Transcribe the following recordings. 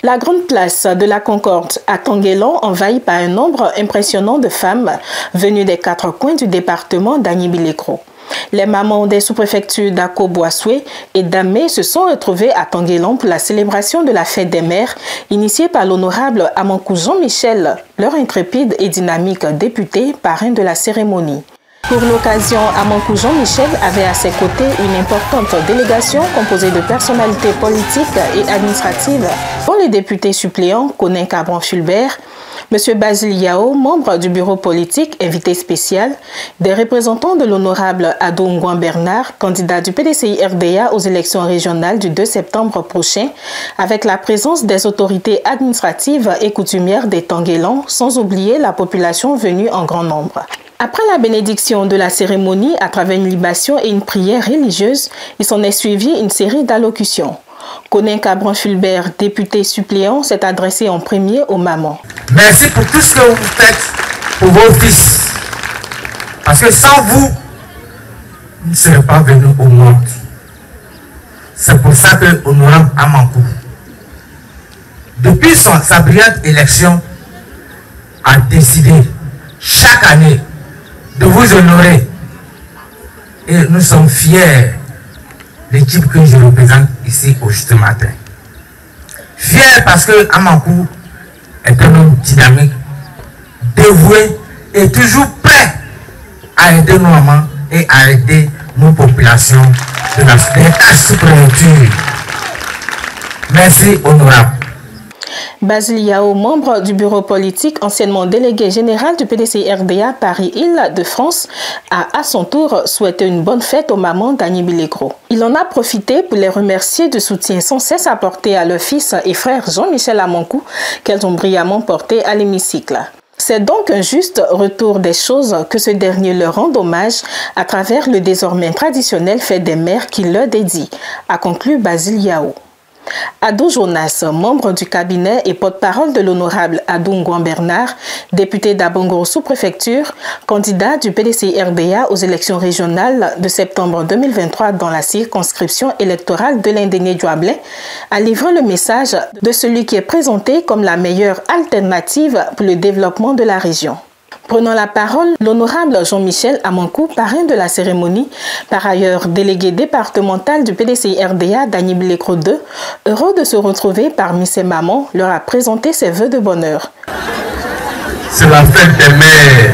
La grande place de la Concorde à Tanguélan, envahie par un nombre impressionnant de femmes venues des 4 coins du département d'Agnibilekro. Les mamans des sous-préfectures d'Ako-Boissoué et d'Amé se sont retrouvées à Tanguélan pour la célébration de la fête des mères, initiée par l'honorable Amankou Jean-Michel, leur intrépide et dynamique député, parrain de la cérémonie. Pour l'occasion, Amankou Jean-Michel avait à ses côtés une importante délégation composée de personnalités politiques et administratives, dont les députés suppléants Konin Cabran-Fulbert, M. Basile Yao, membre du bureau politique, invité spécial, des représentants de l'honorable Adou Ngouan Bernard, candidat du PDCI-RDA aux élections régionales du 2 septembre prochain, avec la présence des autorités administratives et coutumières des Tanguélans, sans oublier la population venue en grand nombre. Après la bénédiction de la cérémonie à travers une libation et une prière religieuse, il s'en est suivi une série d'allocutions. Konin Cabran-Fulbert, député suppléant, s'est adressé en premier aux mamans. Merci pour tout ce que vous faites pour vos fils. Parce que sans vous, ils ne seraient pas venus au monde. C'est pour ça que l'honorable Amankou, depuis sa brillante élection, a décidé chaque année de vous honorer. Et nous sommes fiers, l'équipe que je représente ici au juste matin. Fiers parce que Amankou est un homme dynamique, dévoué et toujours prêt à aider nos mamans et à aider nos populations de la sous-préfecture. Merci, honorable. Basile Yao, membre du bureau politique, anciennement délégué général du PDCI-RDA Paris-Île-de-France, a à son tour souhaité une bonne fête aux mamans d'Agnibilekro. Il en a profité pour les remercier du soutien sans cesse apporté à leur fils et frère Jean-Michel Amankou, qu'elles ont brillamment porté à l'hémicycle. C'est donc un juste retour des choses que ce dernier leur rend hommage à travers le désormais traditionnel fête des mères qu'il leur dédie, a conclu Basile Yao. Adou Jonas, membre du cabinet et porte-parole de l'honorable Adou Ngouan Bernard, député d'Abongoro sous-préfecture, candidat du PDCI-RDA aux élections régionales de septembre 2023 dans la circonscription électorale de l'Indéné-Douablin, a livré le message de celui qui est présenté comme la meilleure alternative pour le développement de la région. Prenant la parole, l'honorable Jean-Michel Amankou, parrain de la cérémonie, par ailleurs délégué départemental du PDCI-RDA d'Agnibilekro 2, heureux de se retrouver parmi ses mamans, leur a présenté ses vœux de bonheur. C'est la fête des mères.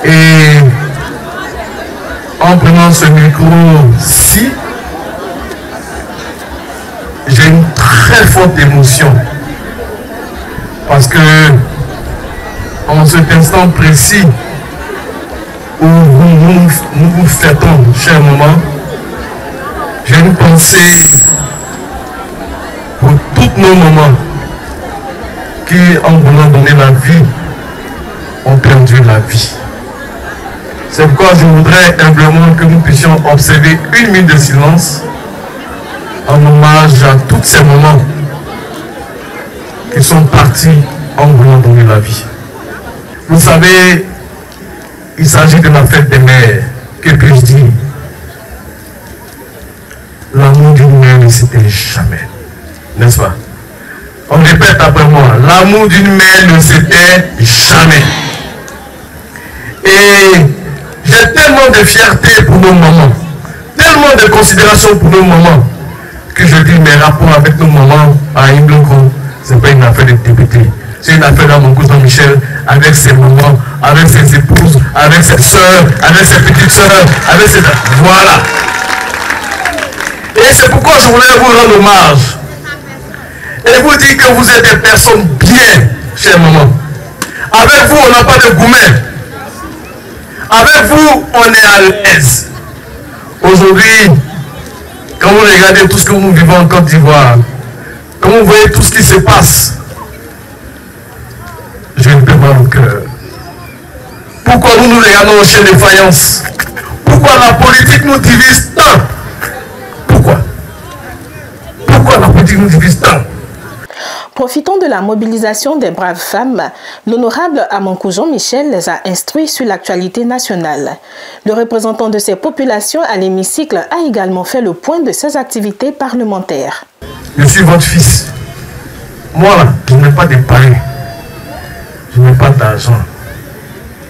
Et en prenant ce micro-ci, j'ai une très forte émotion. Parce que en cet instant précis où nous vous fêtons, chers mamans, j'ai une pensée pour toutes nos mamans qui, en voulant donner la vie, ont perdu la vie. C'est pourquoi je voudrais humblement que nous puissions observer 1 minute de silence en hommage à toutes ces mamans qui sont parties en voulant donner la vie. Vous savez, il s'agit de la fête des mères. Que puis-je dire? L'amour d'une mère ne s'éteint jamais. N'est-ce pas? On répète après moi. L'amour d'une mère ne s'éteint jamais. Et j'ai tellement de fierté pour nos mamans, tellement de considération pour nos mamans, que je dis mes rapports avec nos mamans à Imbloko, ce n'est pas une affaire de député. C'est une affaire d'Amankou Jean-Michel avec ses mamans, avec ses épouses, avec ses soeurs, avec ses petites soeurs, avec ses... Voilà. Et c'est pourquoi je voulais vous rendre hommage. Et vous dire que vous êtes des personnes bien, chères mamans. Avec vous, on n'a pas de gourmet. Avec vous, on est à l'aise. Aujourd'hui, quand vous regardez tout ce que nous vivons en Côte d'Ivoire, quand vous voyez tout ce qui se passe, je ne peux pas au cœur. Pourquoi nous regardons chez les faïences? Pourquoi la politique nous divise tant? Pourquoi la politique nous divise tant? Profitant de la mobilisation des braves femmes, l'honorable Amankou Jean-Michel les a instruits sur l'actualité nationale. Le représentant de ces populations à l'hémicycle a également fait le point de ses activités parlementaires. Je suis votre fils. Moi là, je n'ai pas de paris. Je n'ai pas d'argent.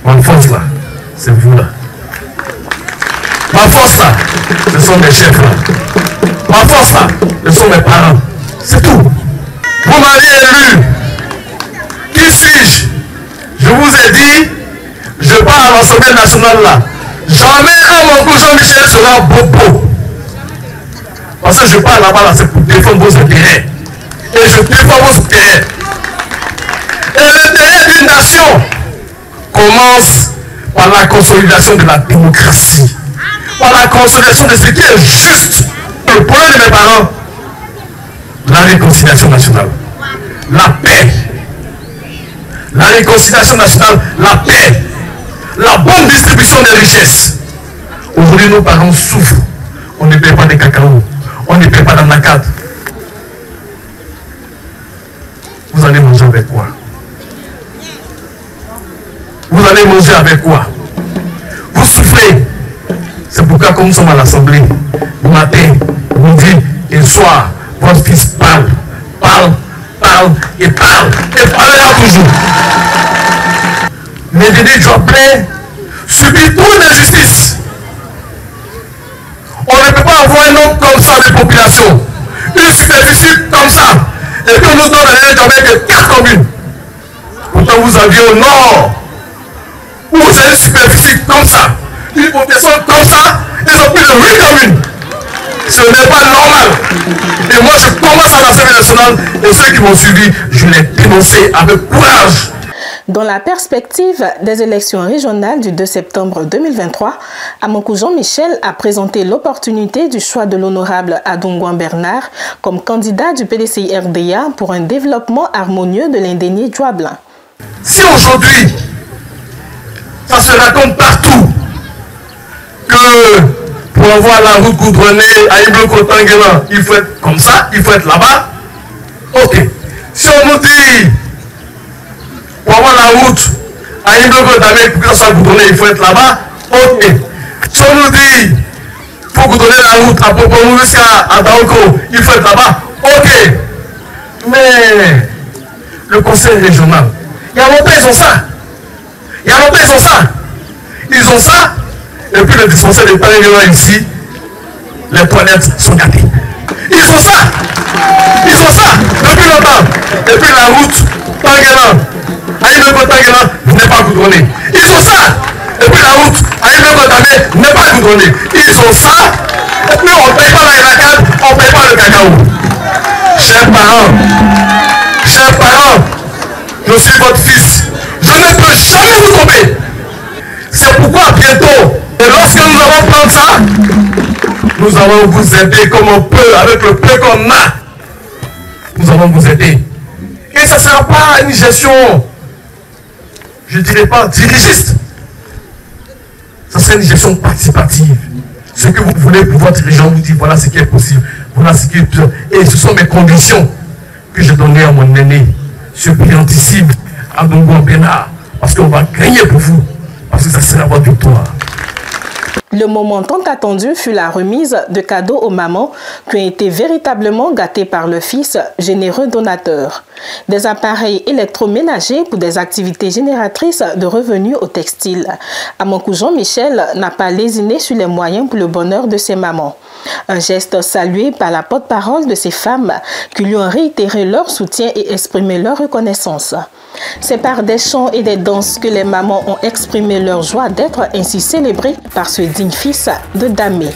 Ma force là, c'est vous là. Ma force là, ce sont mes chefs là. Ma force là, ce sont mes parents. C'est tout. Vous m'avez élu. Qui suis-je? Je vous ai dit, je pars à l'Assemblée nationale là. Jamais un Monkou Jean-Michel sera bobo. Parce que je pars là-bas là, c'est pour défendre vos intérêts. Et je défends vos intérêts. Et l'intérêt d'une nation commence par la consolidation de la démocratie. Par la consolidation de ce qui est juste. Le problème de mes parents, la réconciliation nationale, la paix. La réconciliation nationale, la paix, la bonne distribution des richesses. Aujourd'hui, nos parents souffrent. On ne paie pas de cacao, on ne paie pas d'anacade. Vous allez manger avec quoi? Vous allez manger avec quoi? Vous souffrez. C'est pourquoi, comme nous sommes à l'Assemblée, matin, midi et soir, votre fils parle et parlera toujours. Mais Dédé Joblin subit trop d'injustice. On ne peut pas avoir un homme comme ça de population, une superficie comme ça, et puis on nous donne un Dédé Joblin de 4 communes. Pourtant vous aviez au nord, où c'est une superficie comme ça, une population comme ça, ils ont plus de 8 communes. Ce n'est pas normal. Et moi, je commence à l'Assemblée nationale et ceux qui m'ont suivi, je l'ai dénoncé avec courage. Dans la perspective des élections régionales du 2 septembre 2023, Amonkou Jean-Michel a présenté l'opportunité du choix de l'honorable Adongouan Bernard comme candidat du PDCI-RDA pour un développement harmonieux de l'indénié Joablin. Si aujourd'hui, ça se raconte partout que pour avoir la route goudronnée à Iblo-Kotangela, il faut être comme ça, il faut être là-bas. Ok. Si on nous dit, pour avoir la route à Iblo-Kotangela, pour que ça soit goudronné, il faut être là-bas. Ok. Si on nous dit, pour goudronner la route à Popomou jusqu'à Daoko, il faut être là-bas. Ok. Mais le conseil régional, il y a longtemps ils ont ça. Il y a longtemps ils ont ça. Ils ont ça. Et puis le dispensaire de Paris ici, les toilettes sont gâtées. Ils ont ça. Ils ont ça depuis longtemps. Et puis la route Tanguelan, Aïe-Beko-Tanguelan n'est pas goudronnée. Ils ont ça. Et puis la route Aïe-Beko-Tanguelan n'est pas goudronnée. Ils ont ça. Et puis on ne paye pas la racade, on ne paye pas le cacao. Chers parents, je suis votre fils. Je ne peux jamais vous tromper. C'est pourquoi bientôt, et lorsque nous allons prendre ça, nous allons vous aider comme on peut, avec le peu qu'on a. Nous allons vous aider. Et ça ne sera pas une gestion, je ne dirais pas dirigiste. Ça sera une gestion participative. Ce que vous voulez pour votre région, vous dites voilà ce qui est possible, voilà ce qui est possible. Et ce sont mes conditions que j'ai données à mon aîné, ce brillantissime Adongouan Bernard, parce qu'on va gagner pour vous. Parce que ça sera votre victoire. Le moment tant attendu fut la remise de cadeaux aux mamans qui ont été véritablement gâtées par le fils, généreux donateur. Des appareils électroménagers pour des activités génératrices de revenus au textile. Amonkou Jean-Michel n'a pas lésiné sur les moyens pour le bonheur de ses mamans. Un geste salué par la porte-parole de ces femmes qui lui ont réitéré leur soutien et exprimé leur reconnaissance. C'est par des chants et des danses que les mamans ont exprimé leur joie d'être ainsi célébrées par ce digne fils de Damé.